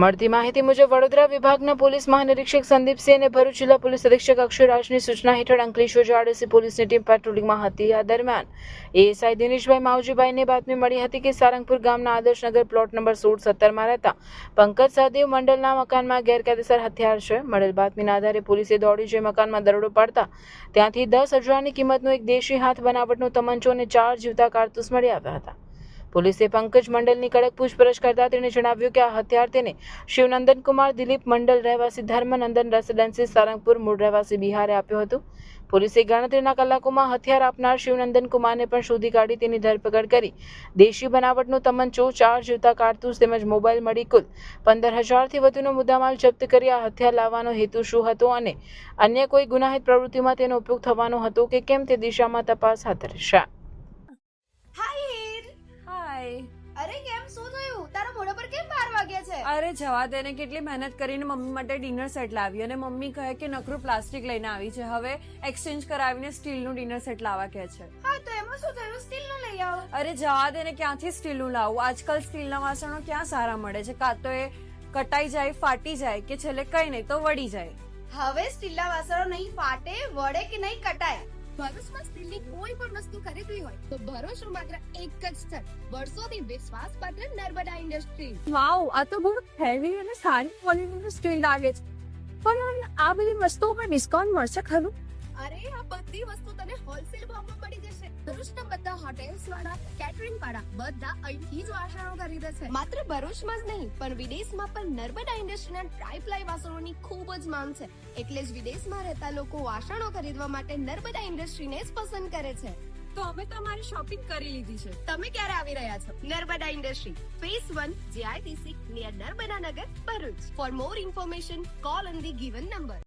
મળતી માહિતી મુજબ વડોદરા વિભાગના પોલીસ મહાનિરીક્ષક સંદીપસિંહ અને ભરૂચ જિલ્લા પોલીસ અધિક્ષક અક્ષયરાજની સૂચના હેઠળ અંકલેશ્વર જાડેસી પોલીસની ટીમ પેટ્રોલિંગમાં હતી। આ દરમિયાન એએસઆઈ દિનેશભાઈ માવજીભાઈને બાતમી મળી હતી કે સારંગપુર ગામના આદર્શનગર પ્લોટ નંબર 16-17માં રહેતા પંકજ સહદેવ મંડલના મકાનમાં ગેરકાયદેસર હથિયાર છે। મળેલ બાતમીના આધારે પોલીસે દોડી જઈ મકાનમાં દરોડો પાડતા ત્યાંથી 10,000ની કિંમતનો એક દેશી હાથ બનાવટનો તમંચો અને 4 જીવતા કારતૂસ મળી આવ્યા હતા। પોલીસે પંકજ મંડલની કડક પૂછપરછ કરતા તેણે જણાવ્યું કે આ હથિયાર તેને શિવનંદન કુમાર દિલીપ મંડલ રહેવાસી ધર્મનંદન રેસિડેન્સી સારંગપુર મૂળ રહેવાસી બિહારે આપ્યું હતું। પોલીસે ગણતરીના કલાકોમાં હથિયાર આપનાર શિવનંદન કુમારને પણ શોધી કાઢી તેની ધરપકડ કરી દેશી બનાવટનો તમંચો 4 જીવતા કારતૂસ તેમજ મોબાઈલ મળી કુલ 15,000થી વધુનો મુદ્દામાલ જપ્ત કરી આ હથિયાર લાવવાનો હેતુ શું હતો અને અન્ય કોઈ ગુનાહિત પ્રવૃત્તિમાં તેનો ઉપયોગ થવાનો હતો કે કેમ તે દિશામાં તપાસ હાથ ધરી છે। અરે કેમ શું થયું? તારા મોઢા પર કેમ 12 વાગ્યા છે? અરે જવા દે ને, કેટલી મહેનત કરીને મમ્મી માટે ડિનર સેટ લાવી અને મમ્મી કહે કે નકરું પ્લાસ્ટિક લઈને આવી છે, હવે એક્સચેન્જ કરાવીને સ્ટીલનું ડિનર સેટ લાવવા કહે છે। હા તો એમાં શું થયું? સ્ટીલનું લઈ આવો। અરે જવા દે ને, ક્યાંથી સ્ટીલનું લાવું? આજકાલ સ્ટીલના વાસણો ક્યાં સારા મળે છે? કાં તો એ કટાઈ જાય, ફાટી જાય કે છેલ્લે કઈ નહીં તો વળી જાય। હવે સ્ટીલના વાસણો નહીં ફાટે, વળે કે નહીં કટાય। ભરૂચમાં સ્ટીલની કોઈ પણ વસ્તુ ખરીદવી હોય તો ભરૂચનું માત્ર એક જ સ્થળ, વર્ષોથી વિશ્વાસપાત્ર નર્મદા ઇન્ડસ્ટ્રી। વાવ, આ તો બહુ હેવી અને સારી ક્વોલિટીનું સ્ટીલ લાગે છે, પણ આ બધી વસ્તુઓ પર ડિસ્કાઉન્ટ મળશે ખરું? અરે આ બધી વસ્તુ તને હોલસેલ ભાવમાં મળી જશે। ભરૂચના બધા હોટેલ્સ વાળા, કેટરિંગ વાળા બધા અહીંથી જ વાસણો ખરીદે છે। માત્ર ભરૂચમાં જ નહીં પણ વિદેશમાં પણ નર્મદા ઇન્ડસ્ટ્રીના ટ્રાયપ્લાય વાસણોની ખૂબ જ માંગ છે, એટલે જ વિદેશમાં રહેતા લોકો વાસણો ખરીદવા માટે નર્મદા ઇન્ડસ્ટ્રીને જ પસંદ કરે છે। તો અમે તમારી શોપિંગ કરી લીધી છે। તમે ક્યારે આવી રહ્યા છો? Narmada industry phase 1 JITC near Narmada Nagar, Bharuch. For more information call on the given number.